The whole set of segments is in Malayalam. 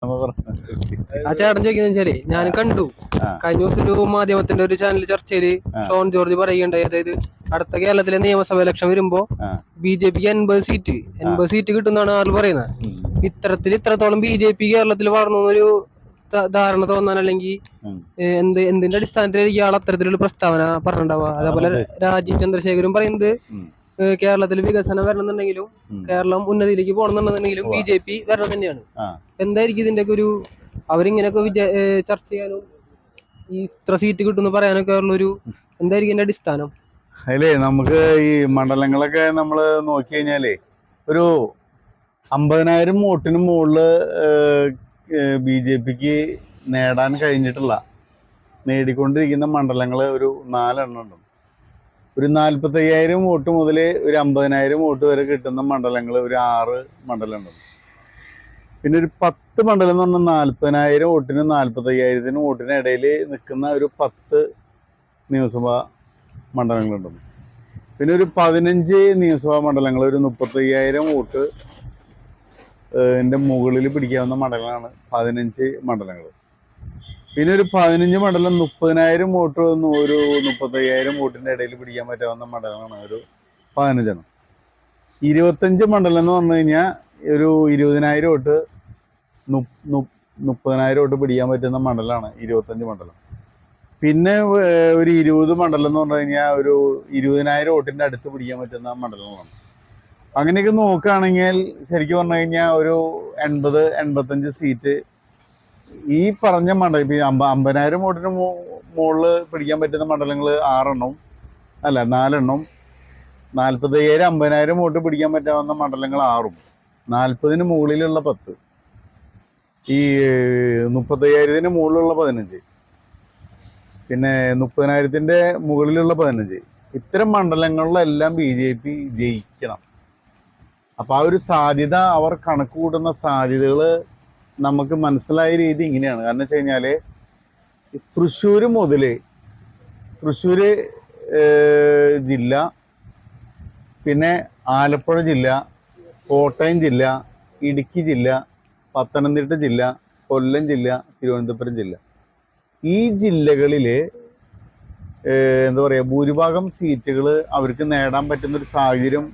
ആ ചേട്ടൻ ചോദിക്കുന്ന വെച്ചാല് ഞാൻ കണ്ടു കഴിഞ്ഞ ദിവസം ഒരു മാധ്യമത്തിന്റെ ഒരു ചാനൽ ചർച്ചയില് ഷോൺ ജോർജ് പറയുകയുണ്ടായി. അതായത് അടുത്ത കേരളത്തിലെ നിയമസഭ ഇലക്ഷൻ വരുമ്പോ BJPക്ക് 80 സീറ്റ് കിട്ടുന്നതാണ് ആൾ പറയുന്നത്. ഇത്രത്തോളം BJP കേരളത്തിൽ വളർന്നൊരു ധാരണ തോന്നാൻ അല്ലെങ്കിൽ എന്തിന്റെ അടിസ്ഥാനത്തിലായിരിക്കും ആൾ അത്തരത്തിലുള്ള പ്രസ്താവന പറഞ്ഞിട്ടുണ്ടാവുക. അതേപോലെ രാജീവ് ചന്ദ്രശേഖരും പറയുന്നത് കേരളത്തിൽ വികസനം വരണമെന്നുണ്ടെങ്കിലും കേരളം ഉന്നതിയിലേക്ക് പോകണമെന്നുണ്ടെങ്കിലും BJP വരണം തന്നെയാണ്. എന്തായിരിക്കും ഇതിന്റെ ഒരു അവരിങ്ങനെയൊക്കെ ചർച്ച ചെയ്യാനും ഈ ഇത്ര സീറ്റ് കിട്ടുമെന്ന് പറയാനൊക്കെ ഉള്ളൊരു എന്തായിരിക്കും ഇതിന്റെ അടിസ്ഥാനം? അതിലേ നമുക്ക് ഈ മണ്ഡലങ്ങളൊക്കെ നമ്മൾ നോക്കി കഴിഞ്ഞാലേ ഒരു 50,000 വോട്ടിന് മുകളില് BJPക്ക് നേടാൻ കഴിഞ്ഞിട്ടുള്ള നേടിക്കൊണ്ടിരിക്കുന്ന മണ്ഡലങ്ങൾ ഒരു 4 എണ്ണം ഉണ്ട്. ഒരു 45,000 വോട്ട് മുതൽ ഒരു 50,000 വോട്ട് വരെ കിട്ടുന്ന മണ്ഡലങ്ങൾ ഒരു 6 മണ്ഡലം ഉണ്ട്. പിന്നെ ഒരു 10 മണ്ഡലം എന്ന് പറഞ്ഞാൽ 40,000 വോട്ടിനും 45,000 വോട്ടിനും ഇടയിൽ നിൽക്കുന്ന ഒരു 10 നിയമസഭാ മണ്ഡലങ്ങളുണ്ട്. പിന്നെ ഒരു 15 നിയമസഭാ മണ്ഡലങ്ങൾ ഒരു 35,000 വോട്ട് മുകളിൽ പിടിക്കാവുന്ന മണ്ഡലങ്ങളാണ് 15 മണ്ഡലങ്ങൾ. പിന്നെ ഒരു 15 മണ്ഡലം 30,000 വോട്ട് ഒരു 35,000 വോട്ടിൻ്റെ ഇടയിൽ പിടിക്കാൻ പറ്റാവുന്ന മണ്ഡലങ്ങളാണ് ഒരു 15 എണ്ണം. 25 മണ്ഡലം എന്ന് പറഞ്ഞു കഴിഞ്ഞാൽ ഒരു 20,000 വോട്ട് 30,000 വോട്ട് പിടിക്കാൻ പറ്റുന്ന മണ്ഡലമാണ് 25 മണ്ഡലം. പിന്നെ ഒരു 20 മണ്ഡലം എന്ന് പറഞ്ഞു കഴിഞ്ഞാൽ ഒരു 20,000 വോട്ടിൻ്റെ അടുത്ത് പിടിക്കാൻ പറ്റുന്ന മണ്ഡലങ്ങളാണ്. അങ്ങനെയൊക്കെ നോക്കുകയാണെങ്കിൽ ശരിക്കും പറഞ്ഞു കഴിഞ്ഞാൽ ഒരു 80-85 സീറ്റ് ഈ പറഞ്ഞ മണ്ഡലം ഇപ്പം 50,000 വോട്ടിന് മുകളിൽ പിടിക്കാൻ പറ്റുന്ന മണ്ഡലങ്ങൾ 6 എണ്ണവും 4 എണ്ണവും 45,000 50,000 വോട്ട് പിടിക്കാൻ പറ്റാവുന്ന മണ്ഡലങ്ങൾ 6ഉം 40-ന് മുകളിലുള്ള 10 ഈ 35,000-ന് മുകളിലുള്ള 15 പിന്നെ 30,000-ൻ്റെ മുകളിലുള്ള 15 ഇത്തരം മണ്ഡലങ്ങളിലെല്ലാം BJP ജയിക്കണം. അപ്പം ആ ഒരു സാധ്യത അവർ കണക്ക് കൂട്ടുന്ന സാധ്യതകൾ നമുക്ക് മനസ്സിലായ രീതി ഇങ്ങനെയാണ്. കാരണം വെച്ച് കഴിഞ്ഞാൽ തൃശ്ശൂർ മുതൽ തൃശ്ശൂർ ജില്ല, പിന്നെ ആലപ്പുഴ ജില്ല, കോട്ടയം ജില്ല, ഇടുക്കി ജില്ല, പത്തനംതിട്ട ജില്ല, കൊല്ലം ജില്ല, തിരുവനന്തപുരം ജില്ല ഈ ജില്ലകളിൽ എന്താ പറയുക ഭൂരിഭാഗം സീറ്റുകൾ അവർക്ക് നേടാൻ പറ്റുന്നൊരു സാഹചര്യം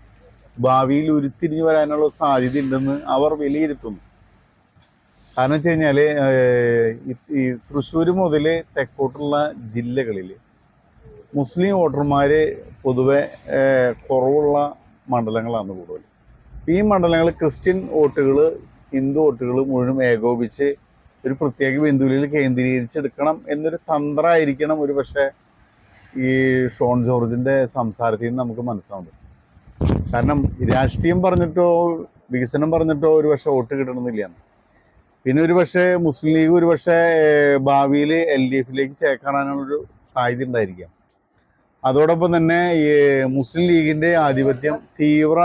ഭാവിയിൽ ഉരുത്തിരിഞ്ഞു വരാനുള്ള സാധ്യത ഉണ്ടെന്ന് അവർ വിലയിരുത്തുന്നു. കാരണം വെച്ച് കഴിഞ്ഞാൽ ഈ തൃശ്ശൂർ മുതൽ തെക്കോട്ടുള്ള ജില്ലകളിൽ മുസ്ലിം വോട്ടർമാർ പൊതുവെ കുറവുള്ള മണ്ഡലങ്ങളാണ് കൂടുതൽ. ഈ മണ്ഡലങ്ങൾ ക്രിസ്ത്യൻ വോട്ടുകൾ ഹിന്ദു വോട്ടുകൾ മുഴുവൻ ഏകോപിച്ച് ഒരു പ്രത്യേക ബിന്ദുവിൽ കേന്ദ്രീകരിച്ചെടുക്കണം എന്നൊരു തന്ത്രമായിരിക്കണം ഒരു പക്ഷേ ഈ ഷോൺ ജോർജിൻ്റെ സംസാരത്തിൽ നിന്ന് നമുക്ക് മനസ്സിലാവുന്നത്. കാരണം രാഷ്ട്രീയം പറഞ്ഞിട്ടോ വികസനം പറഞ്ഞിട്ടോ ഒരു പക്ഷേ വോട്ട് കിട്ടണമെന്നില്ല. പിന്നെ ഒരു പക്ഷേ മുസ്ലിം ലീഗ് ഒരു പക്ഷേ ഭാവിയിൽ LDFിലേക്ക് ചേക്കാറാനുള്ളൊരു സാധ്യത ഉണ്ടായിരിക്കാം. അതോടൊപ്പം തന്നെ ഈ മുസ്ലിം ലീഗിൻ്റെ ആധിപത്യം തീവ്ര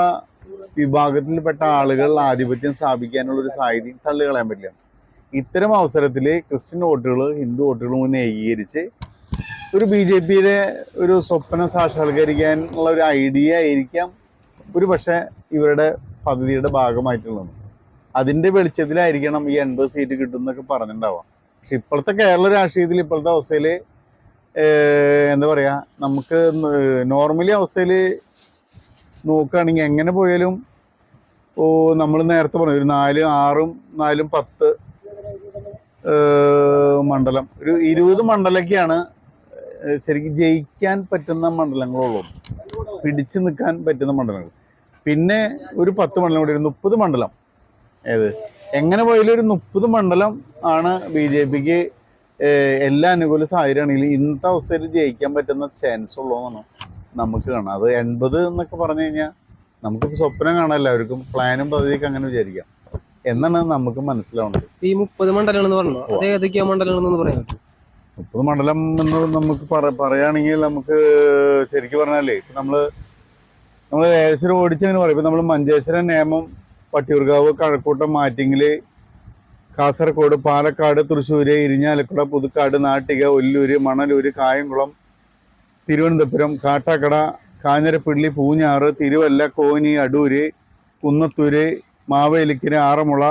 വിഭാഗത്തിൽപ്പെട്ട ആളുകൾ ആധിപത്യം സ്ഥാപിക്കാനുള്ളൊരു സാധ്യതയും തള്ളിക്കളയാൻ പറ്റില്ല. ഇത്തരം അവസരത്തിൽ ക്രിസ്ത്യൻ വോട്ടുകൾ ഹിന്ദു വോട്ടുകൾ മുന്നേ ഏകീകരിച്ച് ഒരു BJPയുടെ ഒരു സ്വപ്നം സാക്ഷാത്കരിക്കാനുള്ള ഒരു ഐഡിയ ആയിരിക്കാം ഒരു പക്ഷേ ഇവരുടെ പദ്ധതിയുടെ ഭാഗമായിട്ടുള്ളത്. അതിൻ്റെ വെളിച്ചത്തിലായിരിക്കണം ഈ 80 സീറ്റ് കിട്ടുമെന്നൊക്കെ പറഞ്ഞിട്ടുണ്ടാവാം. പക്ഷെ ഇപ്പോഴത്തെ കേരള രാഷ്ട്രീയത്തിൽ ഇപ്പോഴത്തെ അവസ്ഥയിൽ എന്താ പറയുക നമുക്ക് നോർമലി അവസ്ഥയിൽ നോക്കുകയാണെങ്കിൽ എങ്ങനെ പോയാലും നമ്മൾ നേരത്തെ പറഞ്ഞു ഒരു 4, 6, 4, 10 മണ്ഡലം ഒരു 20 മണ്ഡലമൊക്കെയാണ് ശരിക്കും ജയിക്കാൻ പറ്റുന്ന മണ്ഡലങ്ങളുള്ളൂ, പിടിച്ചു നിൽക്കാൻ പറ്റുന്ന മണ്ഡലങ്ങൾ. പിന്നെ ഒരു 10 മണ്ഡലം കൂടി ഒരു 30 മണ്ഡലം എങ്ങനെ പോയാലും ഒരു 30 മണ്ഡലം ആണ് BJPക്ക് എല്ലാ അനുകൂല സാഹചര്യമാണെങ്കിലും ഇന്നത്തെ അവസ്ഥയിൽ ജയിക്കാൻ പറ്റുന്ന ചാൻസ് ഉള്ളതെന്നാണ് നമുക്ക് കാണാം. അത് 80 എന്നൊക്കെ പറഞ്ഞു കഴിഞ്ഞാൽ നമുക്കിപ്പോൾ സ്വപ്നം കാണാം, എല്ലാവർക്കും പ്ലാനും പദ്ധതിയൊക്കെ അങ്ങനെ വിചാരിക്കാം എന്നാണ് നമുക്ക് മനസ്സിലാവുന്നത്. ഈ 30 മണ്ഡലങ്ങൾ എന്ന് പറഞ്ഞു അത് ഏതൊക്കെയാ മണ്ഡലങ്ങൾ എന്ന് പറയാൻ പറ്റും? 30 മണ്ഡലം എന്ന് നമുക്ക് പറയുകയാണെങ്കിൽ നമുക്ക് ശരിക്കും പറഞ്ഞാലേ ഇപ്പം നമ്മൾ ഏകദേശം ഓടിച്ചങ്ങനെ പറയും. ഇപ്പം നമ്മൾ മഞ്ചേശ്വരം, നേമം, വട്ടിയൂർക്കാവ്, കഴക്കൂട്ടം, മാറ്റിങ്ങൽ, കാസർഗോഡ്, പാലക്കാട്, തൃശ്ശൂർ, ഇരിഞ്ഞാലക്കുട, പുതുക്കാട്, നാട്ടിക, ഒല്ലൂർ, മണലൂർ, കായംകുളം, തിരുവനന്തപുരം, കാട്ടാക്കട, കാഞ്ഞിരപ്പള്ളി, പൂഞ്ഞാറ്, തിരുവല്ല, കോന്നി, അടൂര്, കുന്നത്തൂര്, മാവേലിക്കര, ആറന്മുള,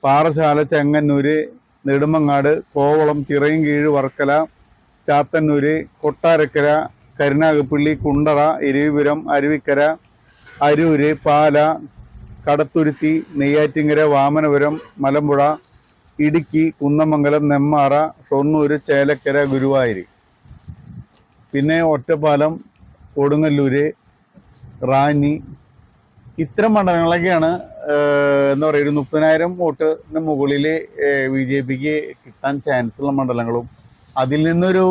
പാറശാല, ചെങ്ങന്നൂര്, നെടുമങ്ങാട്, കോവളം, ചിറയൻകീഴ്, വർക്കല, ചാത്തന്നൂര്, കൊട്ടാരക്കര, കരുനാഗപ്പള്ളി, കുണ്ടറ, ഇരവിപുരം, അരുവിക്കര, അരൂര്, പാല, കടത്തുരുത്തി, നെയ്യാറ്റിങ്കര, വാമനപുരം, മലമ്പുഴ, ഇടുക്കി, കുന്നമംഗലം, നെമ്മാറ, ഷൊർണൂര്, ചേലക്കര, ഗുരുവായൂർ. പിന്നെ ഒറ്റപ്പാലം, കൊടുങ്ങല്ലൂര്, റാന്നി, ഇത്തരം മണ്ഡലങ്ങളൊക്കെയാണ് എന്താ പറയുക ഒരു 30,000 വോട്ടിന് മുകളിൽ BJPക്ക് കിട്ടാൻ ചാൻസ് ഉള്ള മണ്ഡലങ്ങളും അതിൽ നിന്നൊരു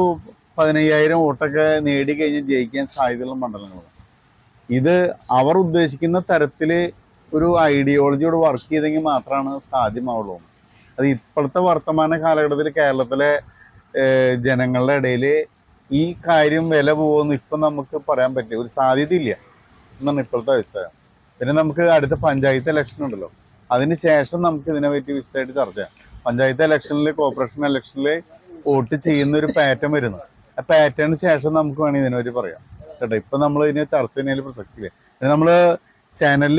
15,000 വോട്ടൊക്കെ നേടിക്കഴിഞ്ഞ് ജയിക്കാൻ സാധ്യതയുള്ള മണ്ഡലങ്ങളും. ഇത് അവർ ഉദ്ദേശിക്കുന്ന തരത്തിൽ ഒരു ഐഡിയോളജിയോട് വർക്ക് ചെയ്തെങ്കിൽ മാത്രമാണ് സാധ്യമാവുള്ളൂ. അത് ഇപ്പോഴത്തെ വർത്തമാന കാലഘട്ടത്തിൽ കേരളത്തിലെ ജനങ്ങളുടെ ഇടയിൽ ഈ കാര്യം വില പോകുമെന്ന് ഇപ്പം നമുക്ക് പറയാൻ പറ്റില്ല, ഒരു സാധ്യതയില്ല എന്നാണ് ഇപ്പോഴത്തെ അഭിപ്രായം. പിന്നെ നമുക്ക് അടുത്ത പഞ്ചായത്ത് ഇലക്ഷൻ ഉണ്ടല്ലോ, അതിന് ശേഷം നമുക്ക് ഇതിനെ പറ്റി വിശദമായിട്ട് ചർച്ച ചെയ്യാം. പഞ്ചായത്ത് ഇലക്ഷനിൽ, കോർപ്പറേഷൻ ഇലക്ഷനിൽ വോട്ട് ചെയ്യുന്ന ഒരു പാറ്റേൺ വരുന്നു. ആ പാറ്റേണിന് ശേഷം നമുക്ക് വേണമെങ്കിൽ ഇതിനെപ്പറ്റി പറയാം കേട്ടോ. ഇപ്പം നമ്മൾ ഇതിനെ ചർച്ച ചെയ്യുന്നതിൽ പ്രസക്തിയില്ല. നമ്മൾ ചാനലിൽ